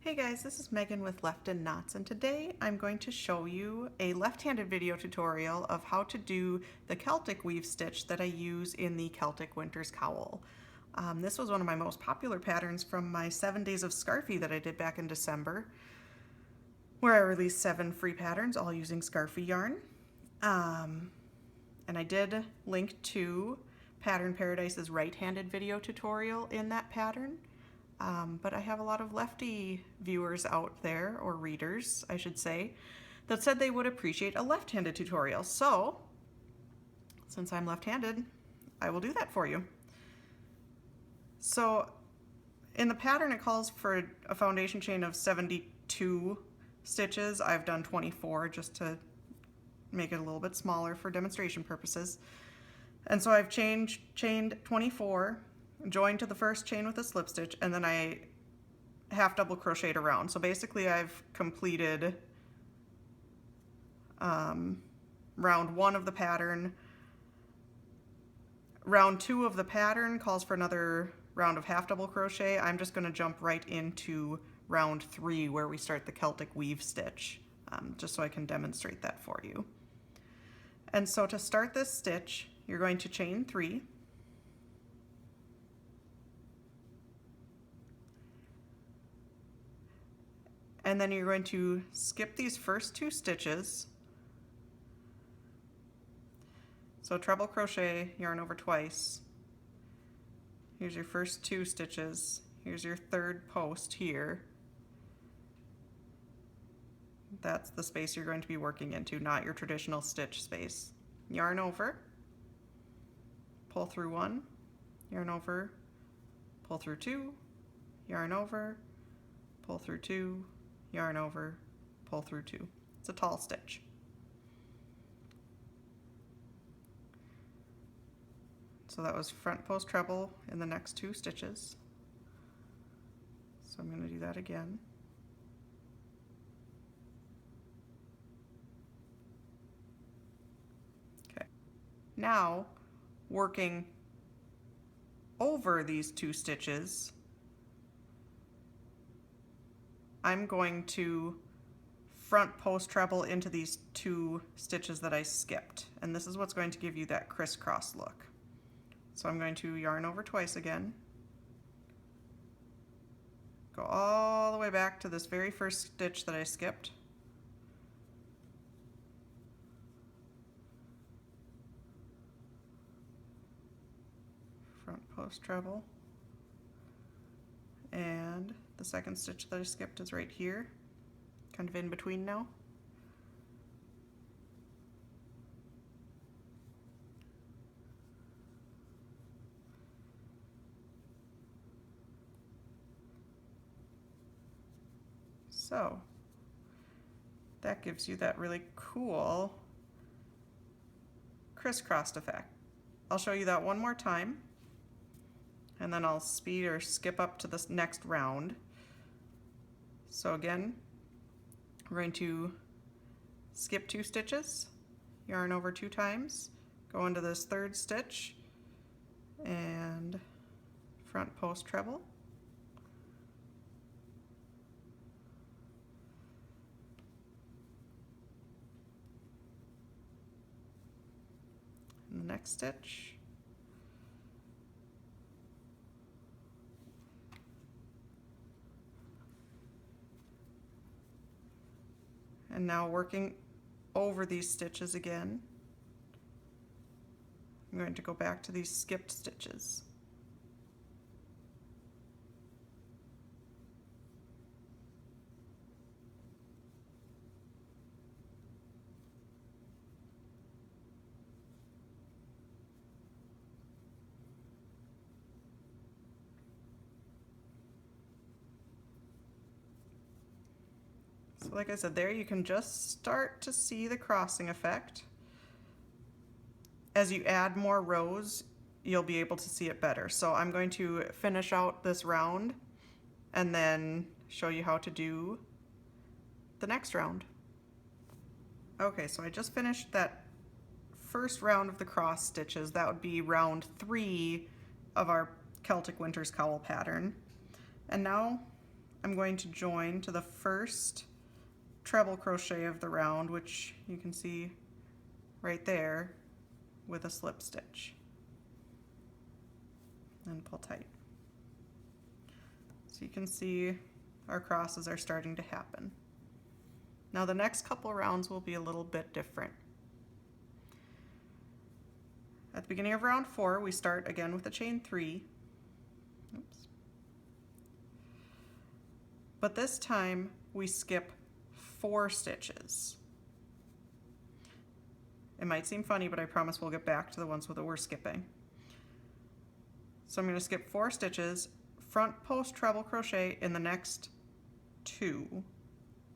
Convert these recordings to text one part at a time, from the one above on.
Hey guys, this is Megan with Left in Knots, and today I'm going to show you a left-handed video tutorial of how to do the Celtic weave stitch that I use in the Celtic Winter's Cowl. This was one of my most popular patterns from my 7 days of Scarfie that I did back in December, where I released 7 free patterns all using Scarfie yarn. And I did link to Pattern Paradise's right-handed video tutorial in that pattern. But I have a lot of lefty viewers out there, or readers, I should say, that said they would appreciate a left-handed tutorial. So, since I'm left-handed, I will do that for you. So, in the pattern it calls for a foundation chain of 72 stitches. I've done 24 just to make it a little bit smaller for demonstration purposes. And so I've chained 24, joined to the first chain with a slip stitch, and then I half double crocheted around. So basically I've completed round 1 of the pattern. Round 2 of the pattern calls for another round of half double crochet. I'm just going to jump right into round 3 where we start the Celtic weave stitch, just so I can demonstrate that for you. And so to start this stitch, you're going to chain 3. And then you're going to skip these first 2 stitches. So treble crochet, yarn over twice. Here's your first 2 stitches. Here's your 3rd post here. That's the space you're going to be working into, not your traditional stitch space. Yarn over, pull through 1, yarn over, pull through 2, yarn over, pull through 2, yarn over, pull through 2. It's a tall stitch. So that was front post treble in the next 2 stitches. So I'm going to do that again. Okay. Now, working over these 2 stitches, I'm going to front post treble into these 2 stitches that I skipped, and this is what's going to give you that crisscross look. So I'm going to yarn over twice again, go all the way back to this very first stitch that I skipped, front post treble, and the second stitch that I skipped is right here, kind of in between now. So that gives you that really cool crisscrossed effect. I'll show you that one more time, and then I'll speed or skip up to this next round. So again, we're going to skip 2 stitches, yarn over 2 times, go into this 3rd stitch, and front post treble. In the next stitch, and now working over these stitches again, I'm going to go back to these skipped stitches. So like I said, there you can just start to see the crossing effect. As you add more rows, you'll be able to see it better. So I'm going to finish out this round and then show you how to do the next round. Okay, so I just finished that first round of the cross stitches. That would be round 3 of our Celtic Winter's Cowl pattern. And now I'm going to join to the first treble crochet of the round, which you can see right there, with a slip stitch, and pull tight. So you can see our crosses are starting to happen. Now the next couple rounds will be a little bit different. At the beginning of round 4, we start again with a chain 3. Oops. But this time we skip 4 stitches. It might seem funny, but I promise we'll get back to the ones that we're skipping. So I'm going to skip 4 stitches, front post treble crochet in the next 2.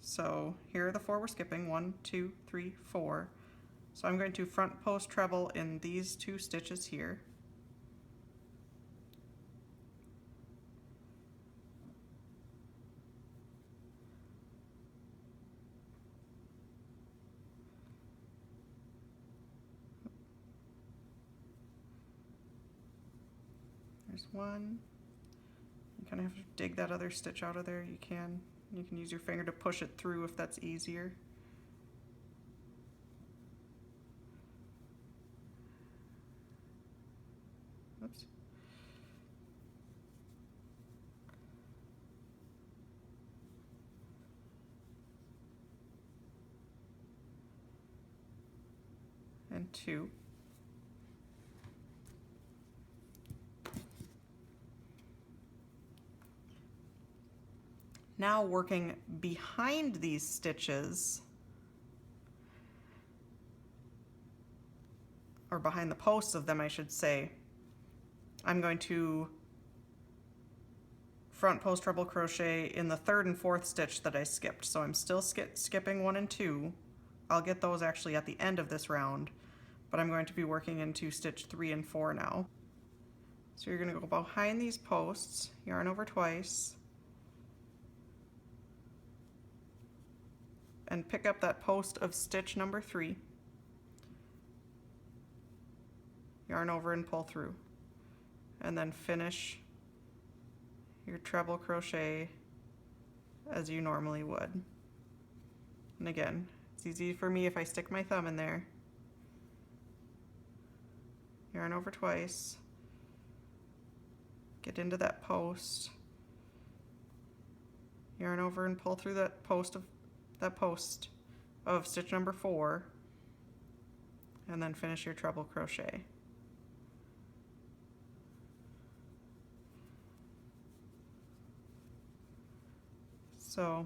So here are the 4 we're skipping, 1, 2, 3, 4. So I'm going to front post treble in these 2 stitches here. There's 1. You kind of have to dig that other stitch out of there. You can use your finger to push it through if that's easier. Oops. And 2. Now working behind these stitches, or behind the posts of them I should say, I'm going to front post treble crochet in the 3rd and 4th stitch that I skipped. So I'm still skipping 1 and 2. I'll get those actually at the end of this round, but I'm going to be working into stitch 3 and 4 now. So you're going to go behind these posts, yarn over twice, and pick up that post of stitch number 3, yarn over and pull through, and then finish your treble crochet as you normally would. And again, it's easy for me if I stick my thumb in there, yarn over twice, get into that post, yarn over and pull through that post of stitch number 4, and then finish your treble crochet. So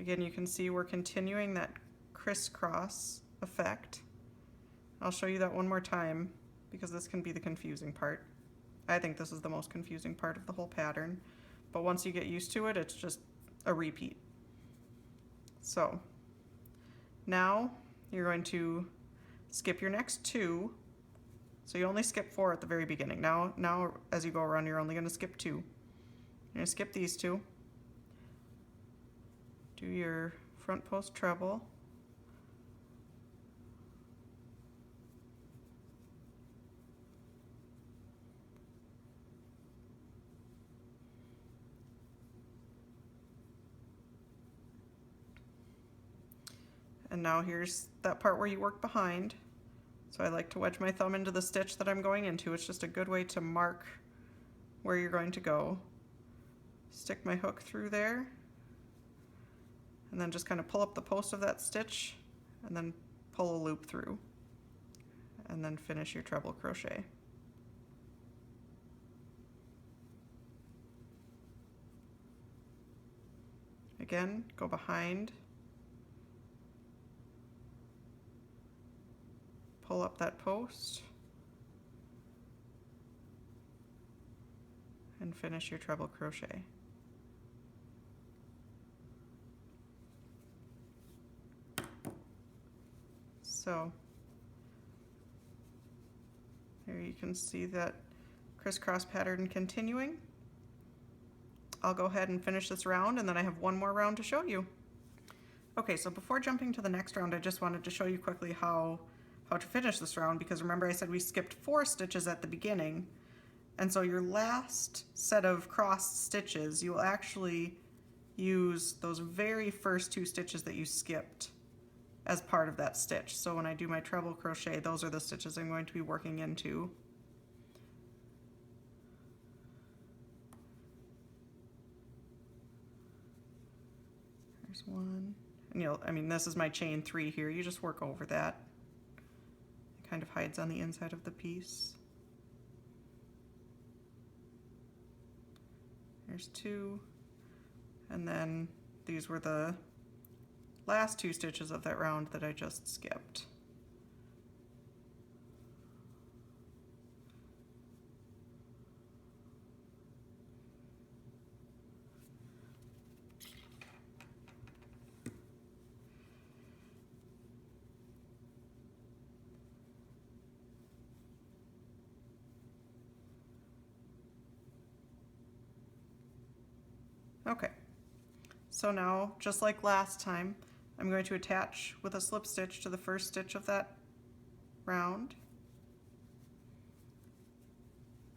again, you can see we're continuing that crisscross effect. I'll show you that one more time because this can be the confusing part. I think this is the most confusing part of the whole pattern, but once you get used to it, it's just a repeat. So now you're going to skip your next 2. So you only skip 4 at the very beginning. Now as you go around, you're only going to skip 2. You're going to skip these 2. Do your front post treble. And now here's that part where you work behind. So I like to wedge my thumb into the stitch that I'm going into. It's just a good way to mark where you're going to go. Stick my hook through there, and then just kind of pull up the post of that stitch, and then pull a loop through, and then finish your treble crochet. Again, go behind, pull up that post, and finish your treble crochet. So there you can see that crisscross pattern continuing. I'll go ahead and finish this round, and then I have one more round to show you. Okay, so before jumping to the next round, I just wanted to show you quickly how to finish this round, because remember I said we skipped 4 stitches at the beginning, And so your last set of crossed stitches, you will actually use those very first 2 stitches that you skipped as part of that stitch. So when I do my treble crochet, those are the stitches I'm going to be working into. There's one, and this is my chain 3 here. You just work over that. It kind of hides on the inside of the piece. There's 2, and then these were the last 2 stitches of that round that I just skipped. Okay, so now, just like last time, I'm going to attach with a slip stitch to the first stitch of that round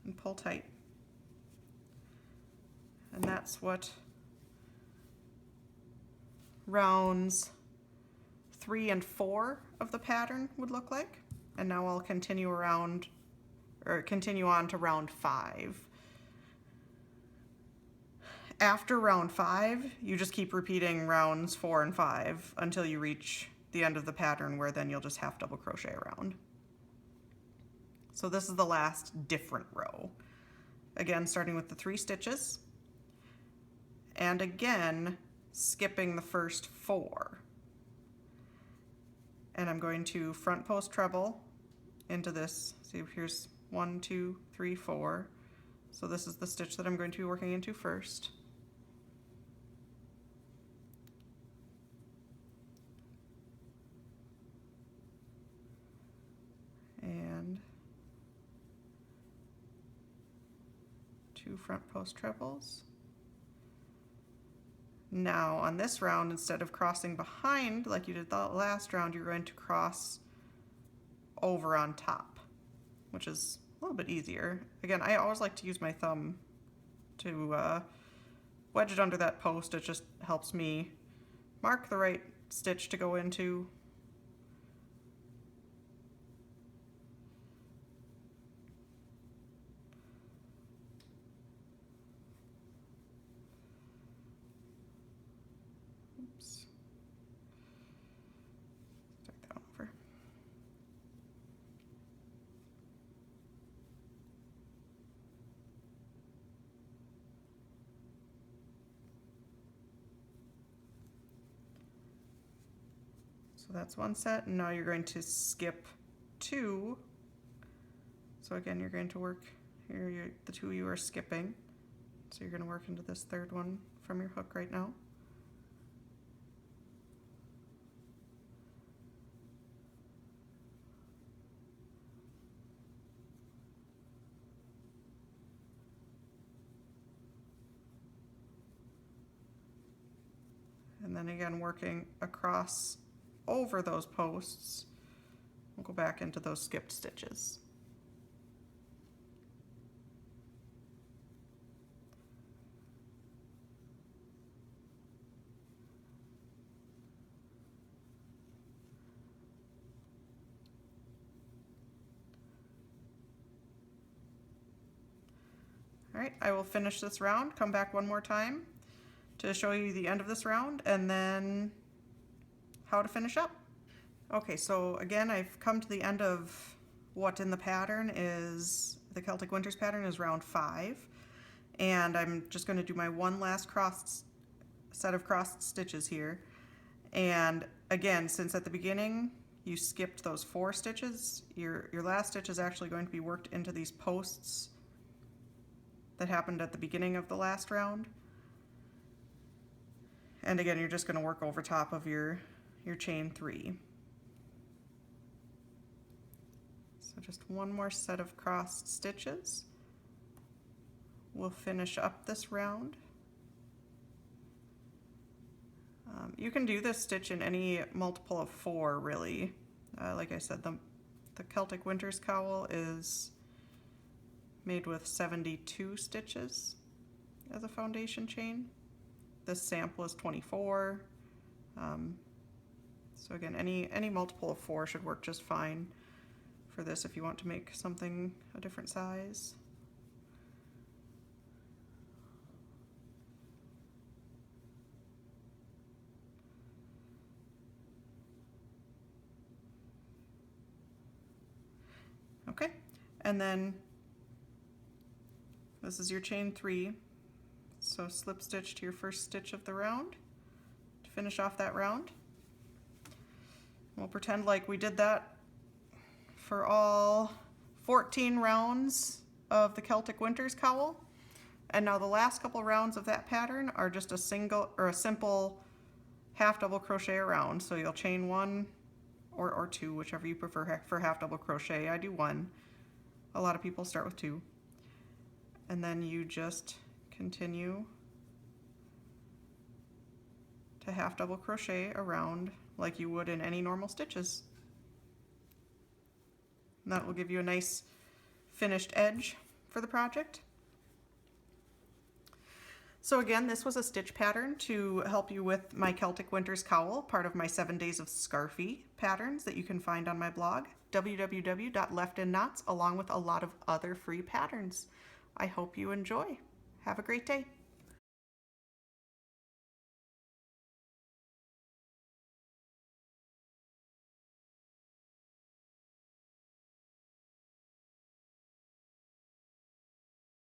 and pull tight. And that's what rounds 3 and 4 of the pattern would look like. And now I'll continue on to round 5. After round 5, you just keep repeating rounds 4 and 5 until you reach the end of the pattern, where then you'll just half double crochet around. So this is the last different row. Again, starting with the 3 stitches, and again skipping the first 4. And I'm going to front post treble into this. See, here's 1, 2, 3, 4. So this is the stitch that I'm going to be working into first. And 2 front post trebles. Now on this round, instead of crossing behind like you did the last round, you're going to cross over on top, which is a little bit easier. Again, I always like to use my thumb to wedge it under that post. It just helps me mark the right stitch to go into. So that's one set, and now you're going to skip 2. So again, you're going to work here, the 2 you are skipping. So you're going to work into this 3rd one from your hook right now. And then again, working across over those posts, we'll go back into those skipped stitches. All right, I will finish this round, come back one more time to show you the end of this round, and then how to finish up. Okay, so again, I've come to the end of what in the pattern is, the Celtic Winters pattern is round 5, and I'm just going to do my one last set of crossed stitches here. And again, since at the beginning you skipped those 4 stitches, your last stitch is actually going to be worked into these posts that happened at the beginning of the last round. And again, you're just going to work over top of your chain 3. So just one more set of crossed stitches. We'll finish up this round. You can do this stitch in any multiple of 4, really. Like I said, the Celtic Winters cowl is made with 72 stitches as a foundation chain. This sample is 24. So again, any multiple of 4 should work just fine for this if you want to make something a different size. Okay, and then this is your chain 3. So slip stitch to your first stitch of the round to finish off that round. We'll pretend like we did that for all 14 rounds of the Celtic Winters cowl. And now the last couple rounds of that pattern are just a single or a simple half double crochet around. So you'll chain 1 or 2, whichever you prefer for half double crochet. I do 1. A lot of people start with 2. And then you just continue to half double crochet around like you would in any normal stitches. And that will give you a nice finished edge for the project. So again, this was a stitch pattern to help you with my Celtic Winters cowl, part of my 7 Days of Scarfy patterns that you can find on my blog, www.leftinknots, along with a lot of other free patterns. I hope you enjoy. Have a great day.